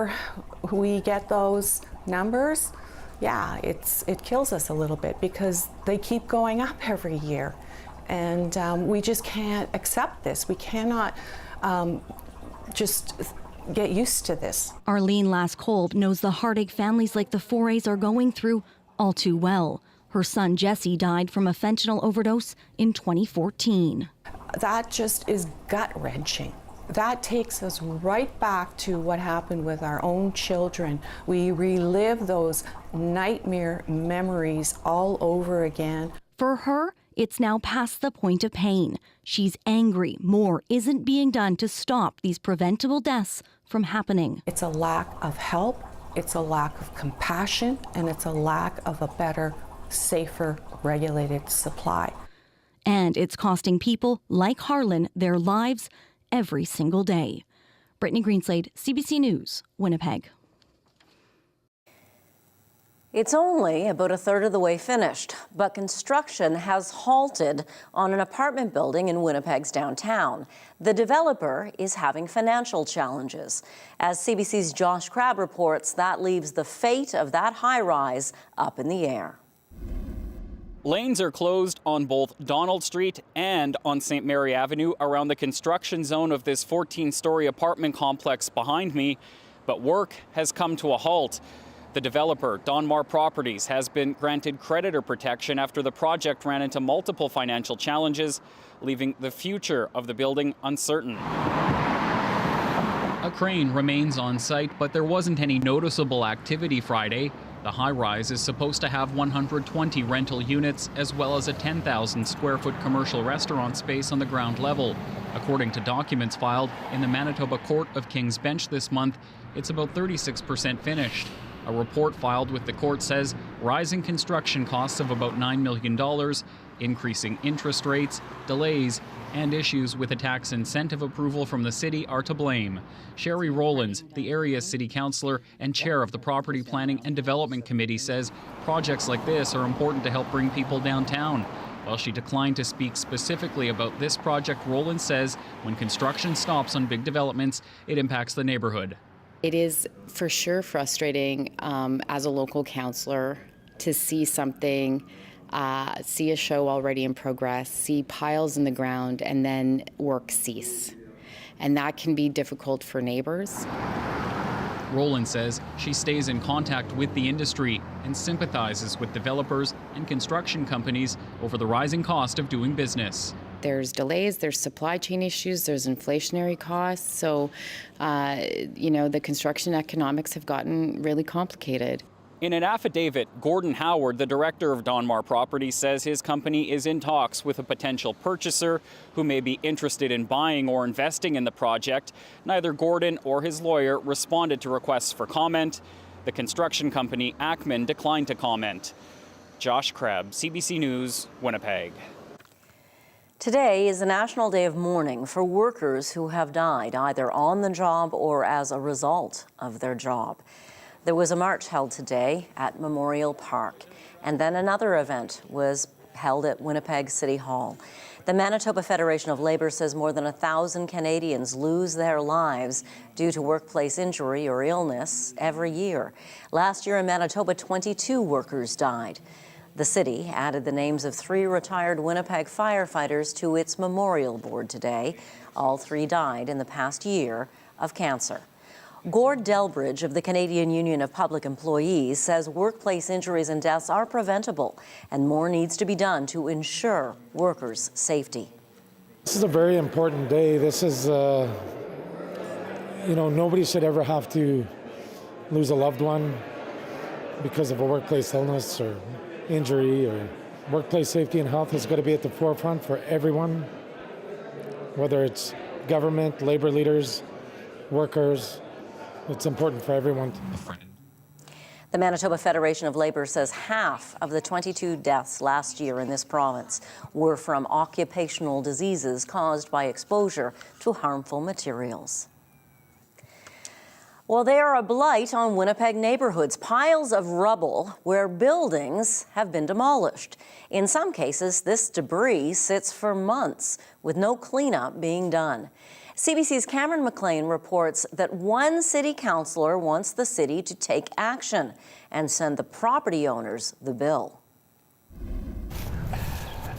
whenever we get those numbers, yeah, it kills us a little bit because they keep going up every year. And we just can't accept this. We cannot just get used to this. Arlene Lass-Kolb knows the heartache families like the Forays are going through all too well. Her son Jesse died from a fentanyl overdose in 2014. That just is gut-wrenching. That takes us right back to what happened with our own children. We relive those nightmare memories all over again. For her, it's now past the point of pain. She's angry more isn't being done to stop these preventable deaths from happening. It's a lack of help, it's a lack of compassion, and it's a lack of a better, safer, regulated supply. And it's costing people like Harlan their lives every single day. Brittany Greenslade, CBC News, Winnipeg. It's only about a third of the way finished, but construction has halted on an apartment building in Winnipeg's downtown. The developer is having financial challenges. As CBC's Josh Crabb reports, that leaves the fate of that high-rise up in the air. Lanes are closed on both Donald Street and on St. Mary Avenue around the construction zone of this 14-story apartment complex behind me, but work has come to a halt. The developer, Donmar Properties, has been granted creditor protection after the project ran into multiple financial challenges, leaving the future of the building uncertain. A crane remains on site, but there wasn't any noticeable activity Friday. The high-rise is supposed to have 120 rental units, as well as a 10,000-square-foot commercial restaurant space on the ground level. According to documents filed in the Manitoba Court of King's Bench this month, it's about 36% finished. A report filed with the court says rising construction costs of about $9 million, increasing interest rates, delays, and issues with a tax incentive approval from the city are to blame. Sherry Rowlands, the area's city councillor and chair of the Property Planning and Development Committee, says projects like this are important to help bring people downtown. While she declined to speak specifically about this project, Rowlands says when construction stops on big developments, it impacts the neighborhood. It is for sure frustrating as a local councillor to see something, see a show already in progress, see piles in the ground, and then work cease. And that can be difficult for neighbors. Rowland says she stays in contact with the industry and sympathizes with developers and construction companies over the rising cost of doing business. There's delays, there's supply chain issues, there's inflationary costs. So, the construction economics have gotten really complicated. In an affidavit, Gordon Howard, the director of Donmar Properties, says his company is in talks with a potential purchaser who may be interested in buying or investing in the project. Neither Gordon or his lawyer responded to requests for comment. The construction company Ackman declined to comment. Josh Crabb, CBC News, Winnipeg. Today is a National Day of Mourning for workers who have died either on the job or as a result of their job. There was a march held today at Memorial Park, and then another event was held at Winnipeg City Hall. The Manitoba Federation of Labour says more than 1,000 Canadians lose their lives due to workplace injury or illness every year. Last year in Manitoba, 22 workers died. The city added the names of 3 retired Winnipeg firefighters to its memorial board today. All 3 died in the past year of cancer. Gord Delbridge of the Canadian Union of Public Employees says workplace injuries and deaths are preventable and more needs to be done to ensure workers' safety. This is a very important day. This is, nobody should ever have to lose a loved one because of a workplace illness or injury, or workplace safety and health has got to be at the forefront for everyone, whether it's government, labor leaders, workers. It's important for everyone. The Manitoba Federation of Labour says half of the 22 deaths last year in this province were from occupational diseases caused by exposure to harmful materials. Well, they are a blight on Winnipeg neighbourhoods, piles of rubble where buildings have been demolished. In some cases, this debris sits for months with no cleanup being done. CBC's Cameron McLean reports that one city councillor wants the city to take action and send the property owners the bill.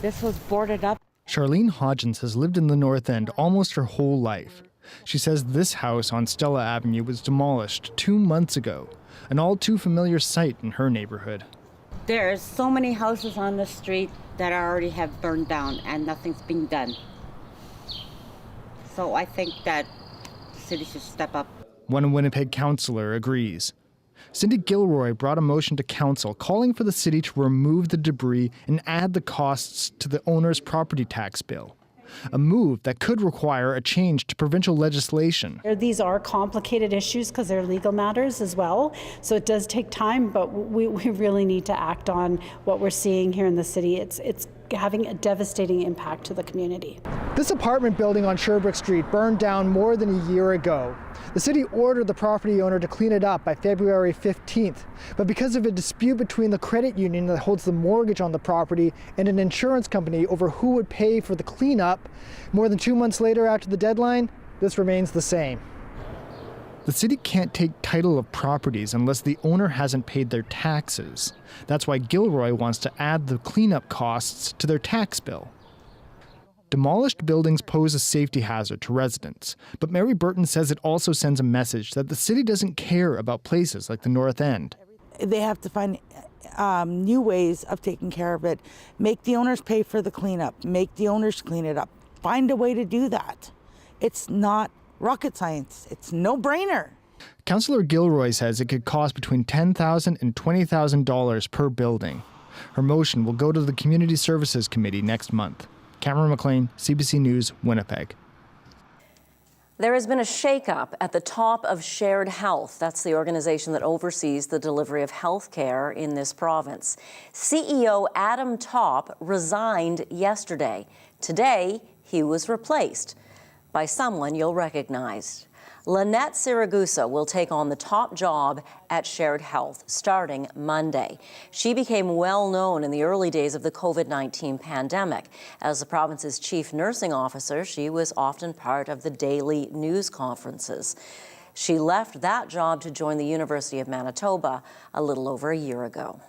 This was boarded up. Charlene Hodgins has lived in the North End almost her whole life. She says this house on Stella Avenue was demolished 2 months ago, an all too familiar sight in her neighborhood. There's so many houses on the street that already have burned down and nothing's being done. So I think that the city should step up. One Winnipeg councillor agrees. Cindy Gilroy brought a motion to council calling for the city to remove the debris and add the costs to the owner's property tax bill. A move that could require a change to provincial legislation. These are complicated issues because they're legal matters as well. So it does take time, but we really need to act on what we're seeing here in the city. It's having a devastating impact to the community. This apartment building on Sherbrooke Street burned down more than a year ago. The city ordered the property owner to clean it up by February 15th. But because of a dispute between the credit union that holds the mortgage on the property and an insurance company over who would pay for the cleanup, more than 2 months later after the deadline, this remains the same. The city can't take title of properties unless the owner hasn't paid their taxes. That's why Gilroy wants to add the cleanup costs to their tax bill. Demolished buildings pose a safety hazard to residents, but Mary Burton says it also sends a message that the city doesn't care about places like the North End. They have to find new ways of taking care of it. Make the owners pay for the cleanup. Make the owners clean it up. Find a way to do that. It's not rocket science. It's no-brainer. Councillor Gilroy says it could cost between $10,000 and $20,000 per building. Her motion will go to the Community Services Committee next month. Cameron McLean, CBC News, Winnipeg. There has been a shakeup at the top of Shared Health. That's the organization that oversees the delivery of health care in this province. CEO Adam Topp resigned yesterday. Today, he was replaced by someone you'll recognize. Lynette Siragusa will take on the top job at Shared Health starting Monday. She became well known in the early days of the COVID-19 pandemic. As the province's chief nursing officer, she was often part of the daily news conferences. She left that job to join the University of Manitoba a little over a year ago.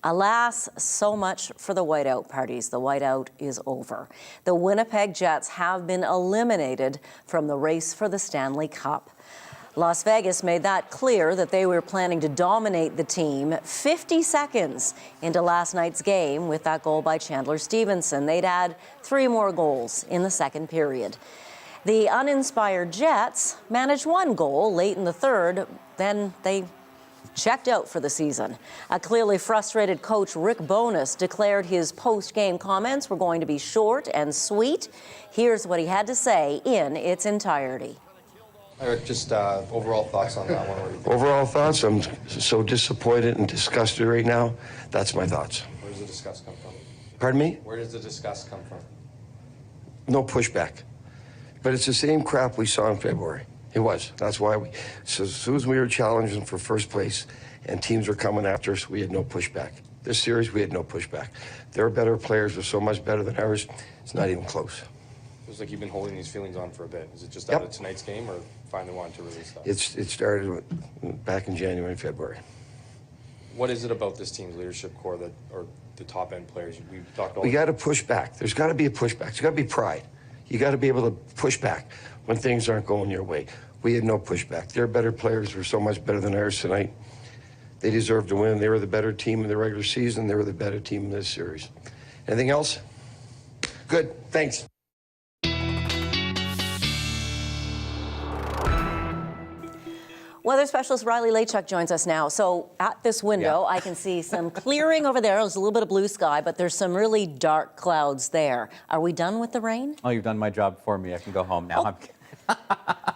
Alas, so much for the whiteout parties. The whiteout is over. The Winnipeg Jets have been eliminated from the race for the Stanley Cup. Las Vegas made that clear that they were planning to dominate the team 50 seconds into last night's game with that goal by Chandler Stevenson. They'd add 3 more goals in the second period. The uninspired Jets managed 1 goal late in the third, then they checked out for the season. A clearly frustrated coach, Rick Bowness, declared his post-game comments were going to be short and sweet. Here's what he had to say in its entirety. Eric, just overall thoughts on that one. Overall thoughts, I'm so disappointed and disgusted right now. That's my thoughts. Where does the disgust come from? Pardon me? Where does the disgust come from? No pushback. But it's the same crap we saw in February. It was. That's why so as soon as we were challenging for first place and teams were coming after us, we had no pushback. This series, we had no pushback. Their better players were so much better than ours, it's not even close. Feels like you've been holding these feelings on for a bit. Is it just out of tonight's game or finally wanting to release that? It started back in January and February. What is it about this team's leadership core that, or the top end players? We've talked all. We got to push back. There's got to be a pushback. There's got to be pride. You got to be able to push back when things aren't going your way. We had no pushback. Their better players were so much better than ours tonight. They deserved to win. They were the better team in the regular season. They were the better team in this series. Anything else? Good. Thanks. Weather specialist Riley Laychuk joins us now. So at this window, I can see some clearing over there. There's a little bit of blue sky, but there's some really dark clouds there. Are we done with the rain? Oh, you've done my job for me. I can go home now.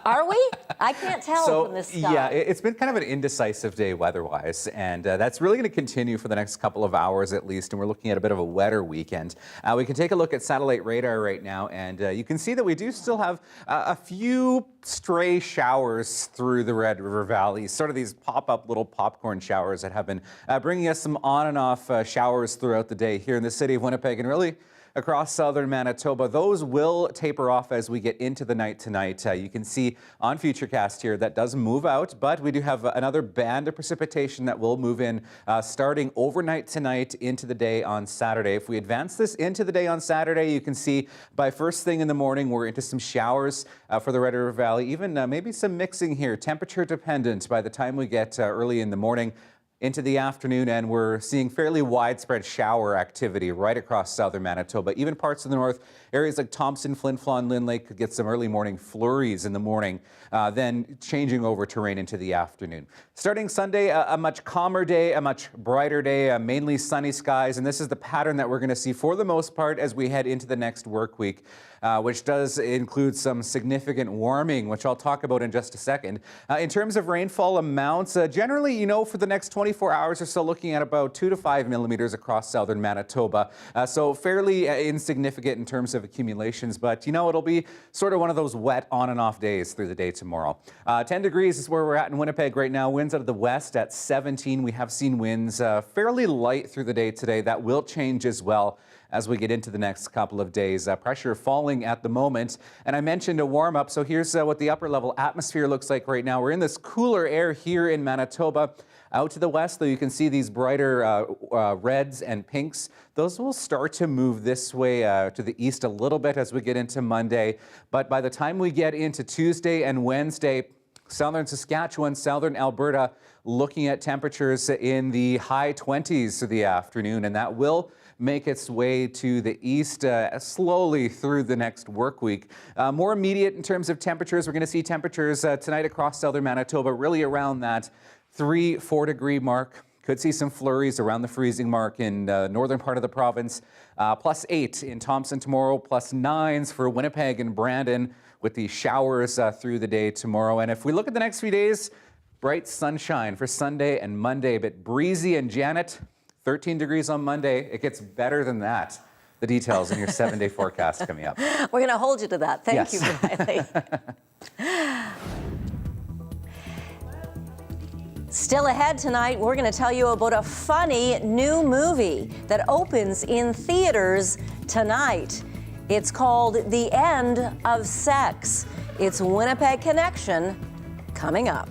Are we? I can't tell from this sky. Yeah, it's been kind of an indecisive day weather-wise, and that's really going to continue for the next couple of hours at least, and we're looking at a bit of a wetter weekend. We can take a look at satellite radar right now, and you can see that we do still have a few stray showers through the Red River Valley, sort of these pop-up little popcorn showers that have been bringing us some on and off showers throughout the day here in the city of Winnipeg, and really across southern Manitoba. Those will taper off as we get into the night tonight. You can see on Futurecast here that does move out, but we do have another band of precipitation that will move in starting overnight tonight into the day on Saturday. If we advance this into the day on Saturday, you can see by first thing in the morning we're into some showers for the Red River Valley, even maybe some mixing here, temperature dependent by the time we get early in the morning into the afternoon, and we're seeing fairly widespread shower activity right across southern Manitoba. Even parts of the north, areas like Thompson, Flin Flon, Lynn Lake could get some early morning flurries in the morning, then changing over to rain into the afternoon. Starting Sunday, a much calmer day, a much brighter day, mainly sunny skies, and this is the pattern that we're going to see for the most part as we head into the next work week. Which does include some significant warming, which I'll talk about in just a second. In terms of rainfall amounts, generally, for the next 24 hours or so, looking at about 2 to 5 millimeters across southern Manitoba. So fairly insignificant in terms of accumulations, but it'll be sort of one of those wet on and off days through the day tomorrow. 10 degrees is where we're at in Winnipeg right now. Winds out of the west at 17. We have seen winds fairly light through the day today. That will change as well as we get into the next couple of days. Pressure falling at the moment. And I mentioned a warm up. So here's what the upper level atmosphere looks like right now. We're in this cooler air here in Manitoba. Out to the west, though, you can see these brighter reds and pinks. Those will start to move this way to the east a little bit as we get into Monday. But by the time we get into Tuesday and Wednesday, southern Saskatchewan, southern Alberta, looking at temperatures in the high 20s for the afternoon, and that will make its way to the east slowly through the next work week. More immediate in terms of temperatures, we're going to see temperatures tonight across southern Manitoba really around that 3-4 degree mark. Could see some flurries around the freezing mark in northern part of the province. +8 in Thompson tomorrow, +9s for Winnipeg and Brandon with the showers through the day tomorrow. And if we look at the next few days, bright sunshine for Sunday and Monday, a bit breezy. And Janet, 13 degrees on Monday. It gets better than that. The details in your 7-day forecast coming up. We're going to hold you to that. Thank you, Riley. Still ahead tonight, we're going to tell you about a funny new movie that opens in theaters tonight. It's called The End of Sex. It's Winnipeg Connection coming up.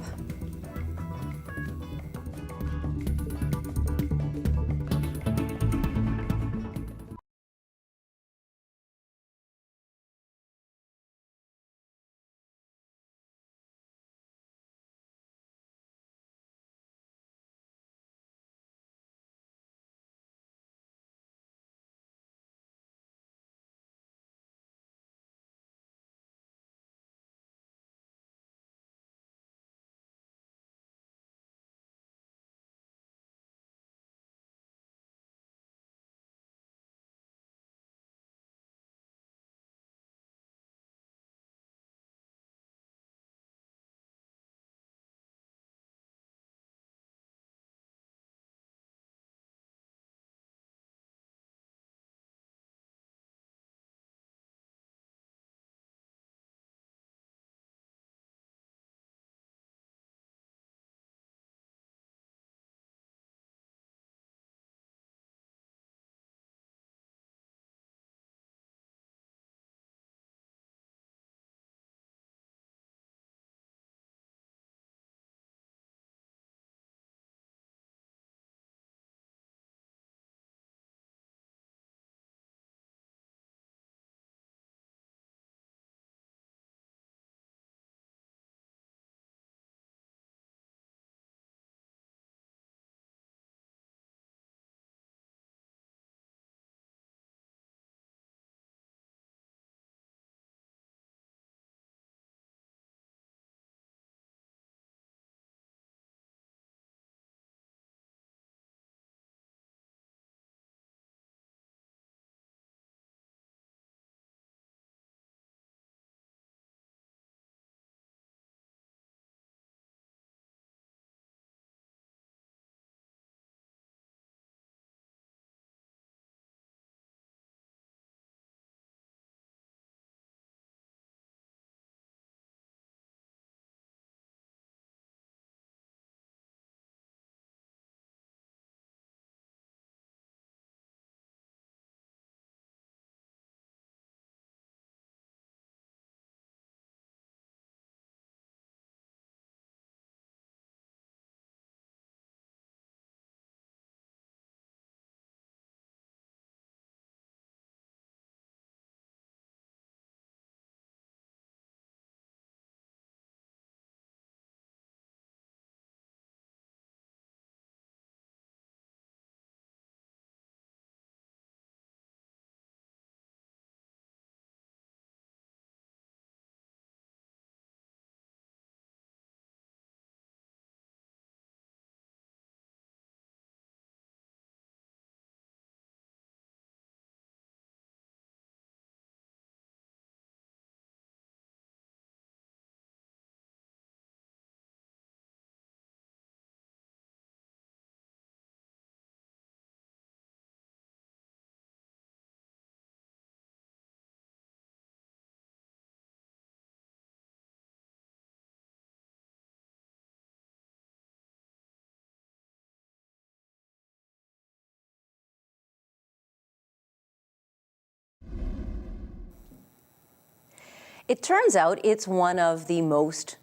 It turns out it's one of the most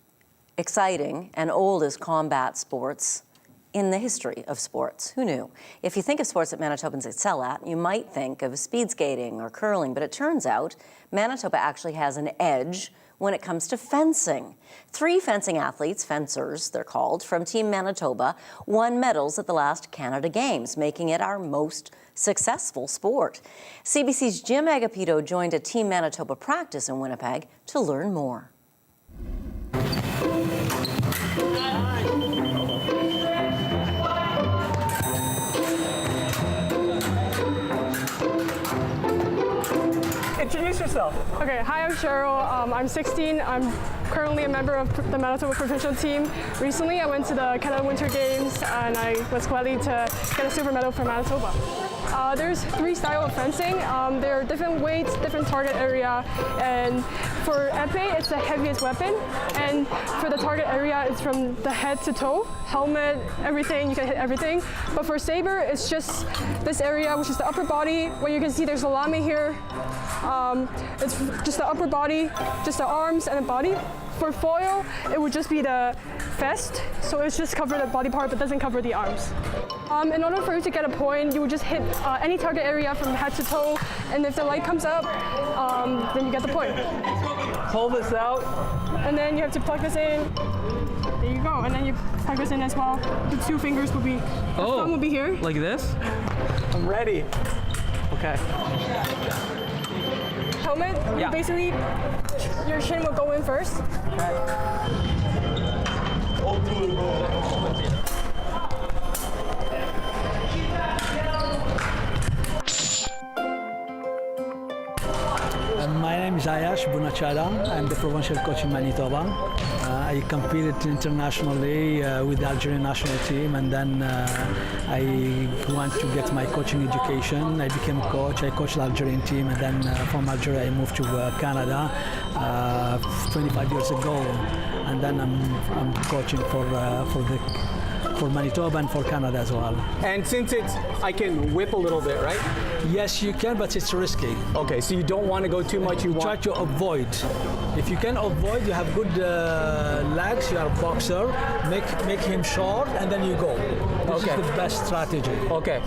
exciting and oldest combat sports in the history of sports. Who knew? If you think of sports that Manitobans excel at, you might think of speed skating or curling, but it turns out Manitoba actually has an edge when it comes to fencing. 3 fencing athletes, fencers they're called, from Team Manitoba won medals at the last Canada Games, making it our most successful sport. CBC's Jim Agapito joined a Team Manitoba practice in Winnipeg to learn more. Introduce yourself. Okay, hi, I'm Cheryl. I'm 16. I'm currently a member of the Manitoba provincial team. Recently, I went to the Canada Winter Games and I was lucky to get a silver medal for Manitoba. There's 3 styles of fencing. There are different weights, different target area, and for épée, it's the heaviest weapon. And for the target area, it's from the head to toe, helmet, everything. You can hit everything. But for saber, it's just this area, which is the upper body. Where you can see there's a lame here. It's just the upper body, just the arms and the body. For foil, it would just be the vest, so it's just cover the body part but doesn't cover the arms. In order for you to get a point, you would just hit any target area from head to toe, and if the light comes up, then you get the point. Pull this out. And then you have to plug this in. There you go, and then you plug this in as well. The 2 fingers will be, the thumb will be here. Like this? I'm ready. Okay. Helmet, basically, your chin will go in first. My name is Ayash Bunachada. I'm the provincial coach in Manitoba. I competed internationally with the Algerian national team, and then I went to get my coaching education. I became a coach. I coached the Algerian team, and then from Algeria I moved to Canada 25 years ago, and then I'm coaching for Manitoba and for Canada as well. And since I can whip a little bit, right? Yes, you can, but it's risky. Okay, so you don't want to go too much. You try to avoid. If you can avoid, you have good legs. You are a boxer. Make him short, and then you go. This is the best strategy. Okay.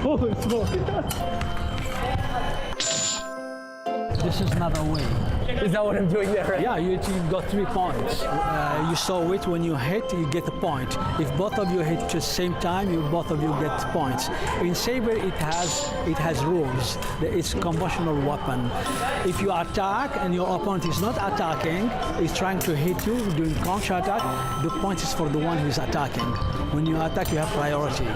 Oh, it's This is another way. Is that what I'm doing there? Right? Yeah, you got 3 points. You saw it when you hit, you get a point. If both of you hit at the same time, both of you get points. In saber, it has rules. It's a conventional weapon. If you attack and your opponent is not attacking, is trying to hit you doing counter attack, the point is for the one who is attacking. When you attack, you have priority.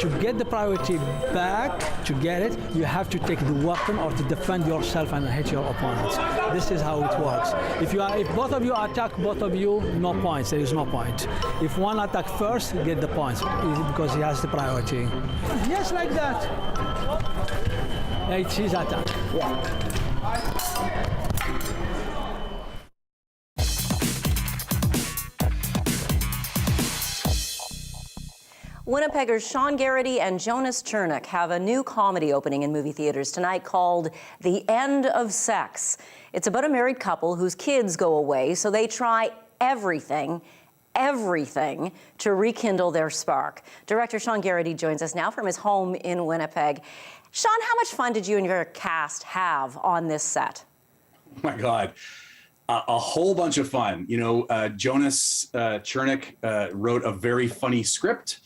To get the priority back, to get it, you have to take the weapon or to defend yourself and hit your opponent. This is how it works. If both of you attack, both of you, no points. There is no point. If one attack first, you get the points because he has the priority. Yes, like that. It's his attack. Yeah. Winnipeggers Sean Garrity and Jonas Chernick have a new comedy opening in movie theaters tonight called The End of Sex. It's about a married couple whose kids go away, so they try everything to rekindle their spark. Director Sean Garrity joins us now from his home in Winnipeg. Sean, how much fun did you and your cast have on this set? Oh my God. A whole bunch of fun. You know, Jonas Chernick wrote a very funny script,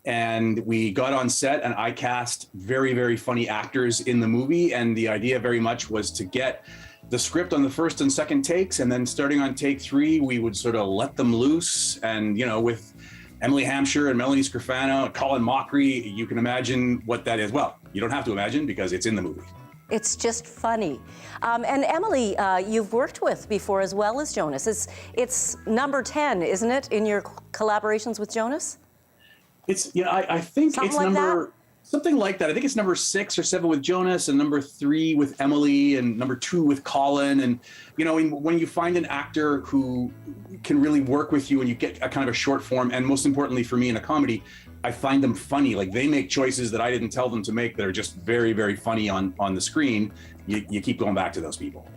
and we got on set and I cast very, very funny actors in the movie. And the idea very much was to get the script on the first and second takes, and then starting on take 3, we would sort of let them loose. And, you know, with Emily Hampshire and Melanie Scrofano, Colin Mockery, you can imagine what that is. Well, you don't have to imagine because it's in the movie. It's just funny. And Emily, you've worked with before as well as Jonas. It's number 10, isn't it, in your collaborations with Jonas? It's, you know, I think something it's like number, something like that. I think it's number 6 or 7 with Jonas, and number 3 with Emily, and number 2 with Colin. And, you know, when you find an actor who can really work with you and you get a kind of a short form, and most importantly for me in a comedy, I find them funny. Like they make choices that I didn't tell them to make that are just very, very funny on the screen. You keep going back to those people.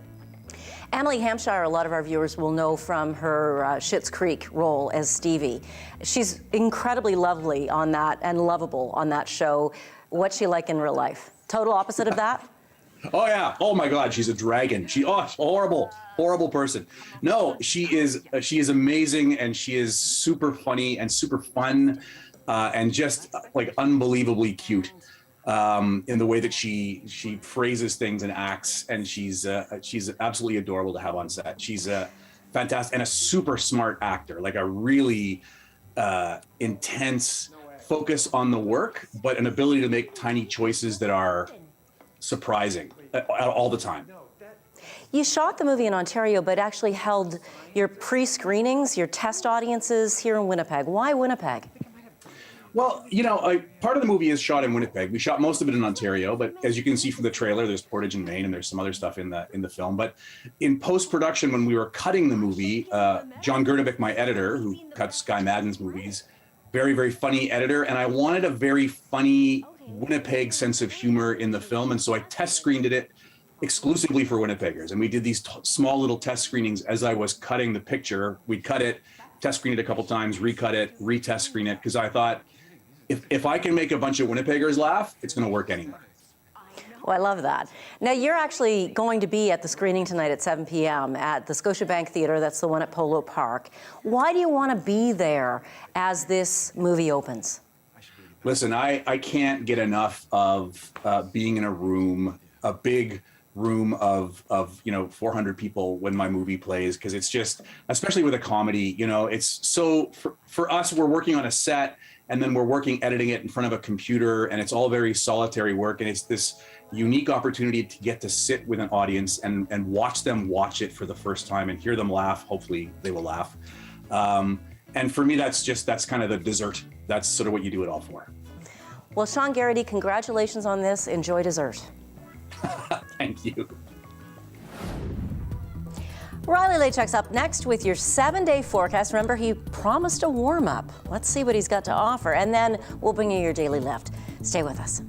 Emily Hampshire, a lot of our viewers will know from her Schitt's Creek role as Stevie. She's incredibly lovely on that and lovable on that show. What's she like in real life? Total opposite of that? Oh yeah. Oh my God. She's a dragon. She's horrible person. No, she is amazing, and she is super funny and super fun, and just like unbelievably cute in the way that she phrases things and acts. And she's absolutely adorable to have on set. She's fantastic and a super smart actor, like a really intense focus on the work, but an ability to make tiny choices that are surprising all the time. You shot the movie in Ontario, but actually held your pre-screenings, your test audiences here in Winnipeg. Why Winnipeg? Well, you know, part of the movie is shot in Winnipeg. We shot most of it in Ontario, but as you can see from the trailer, there's Portage in Maine, and there's some other stuff in the film. But in post-production, when we were cutting the movie, John Garrity, my editor, who cuts Guy Madden's movies, very, very funny editor, and I wanted a very funny Winnipeg sense of humor in the film, and so I test screened it exclusively for Winnipeggers. And we did these small little test screenings as I was cutting the picture. We'd cut it, test screen it a couple times, recut it, retest screen it, because I thought, if I can make a bunch of Winnipeggers laugh, it's going to work anywhere. Well, I love that. Now, you're actually going to be at the screening tonight at 7 p.m. at the Scotiabank Theatre. That's the one at Polo Park. Why do you want to be there as this movie opens? Listen, I can't get enough of being in a room, a big room of 400 people when my movie plays, because it's just, especially with a comedy, it's so, for us, we're working on a set, and then we're editing it in front of a computer, and it's all very solitary work, and it's this unique opportunity to get to sit with an audience and watch them watch it for the first time and hear them laugh. Hopefully they will laugh. And for me, that's kind of the dessert. That's sort of what you do it all for. Well, Sean Garrity, congratulations on this. Enjoy dessert. Thank you. Riley Laychuk's up next with your 7-day forecast. Remember, he promised a warm-up. Let's see what he's got to offer, and then we'll bring you your daily lift. Stay with us.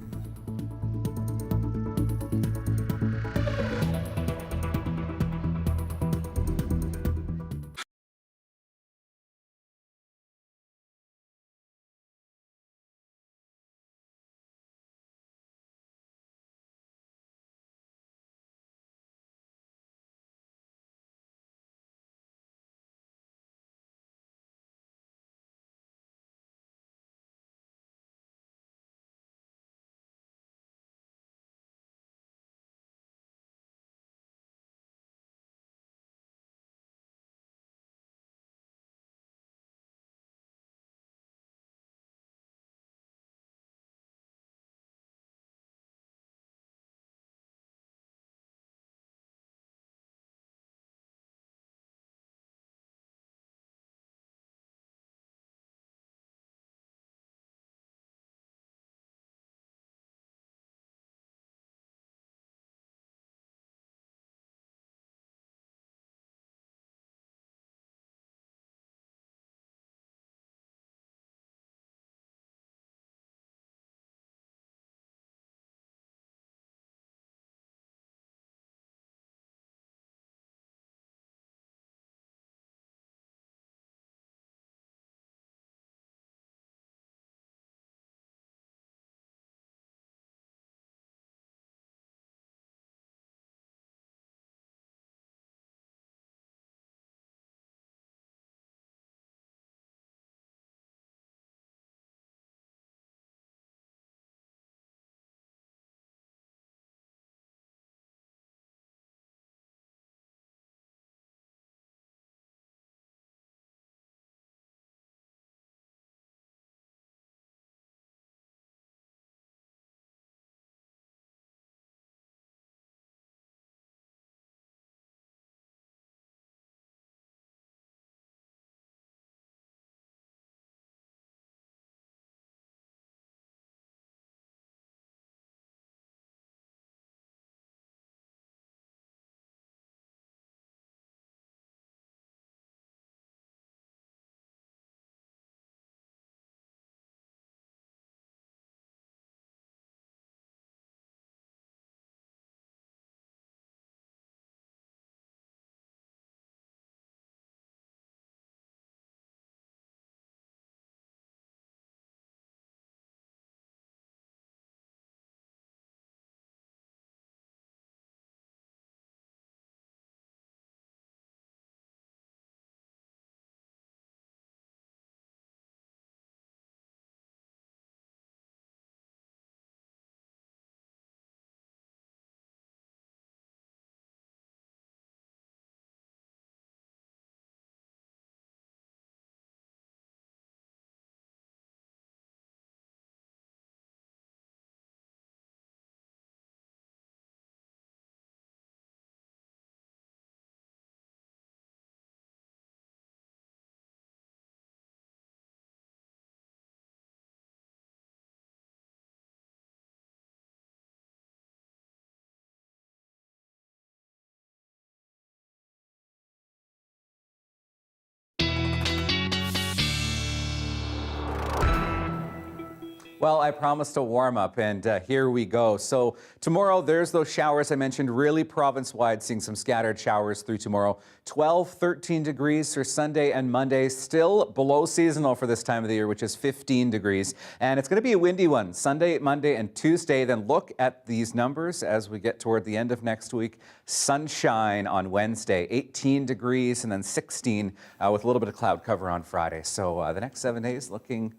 Well, I promised a warm up, and here we go. So tomorrow, there's those showers I mentioned, really province-wide, seeing some scattered showers through tomorrow. 12, 13 degrees for Sunday and Monday, still below seasonal for this time of the year, which is 15 degrees. And it's going to be a windy one Sunday, Monday, and Tuesday. Then look at these numbers as we get toward the end of next week. Sunshine on Wednesday, 18 degrees, and then 16 with a little bit of cloud cover on Friday. So the next 7 days looking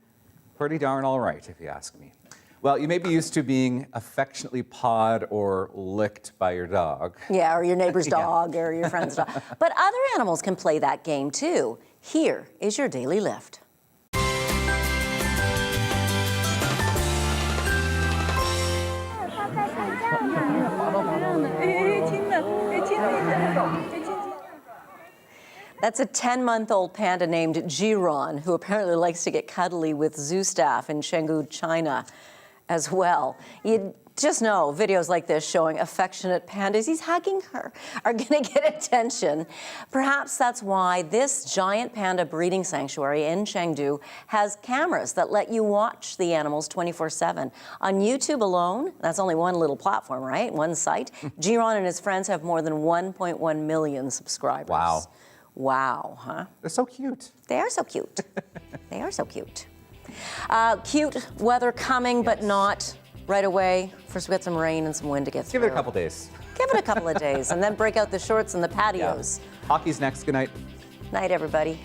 pretty darn all right, if you ask me. Well, you may be used to being affectionately pawed or licked by your dog. Yeah, or your neighbor's dog or your friend's dog. But other animals can play that game too. Here is your daily lift. That's a 10-month-old panda named Jiron, who apparently likes to get cuddly with zoo staff in Chengdu, China, as well. You just know videos like this showing affectionate pandas, he's hugging her, are going to get attention. Perhaps that's why this giant panda breeding sanctuary in Chengdu has cameras that let you watch the animals 24/7. On YouTube alone, that's only one little platform, right? One site. Jiron and his friends have more than 1.1 million subscribers. Wow. Wow, huh? They're so cute. They are so cute. They are so cute. Cute weather coming, but not right away. First, we got some rain and some wind to get through. Give it a couple days. Give it a couple of days, and then break out the shorts and the patios. Yeah. Hockey's next. Good night. Night, everybody.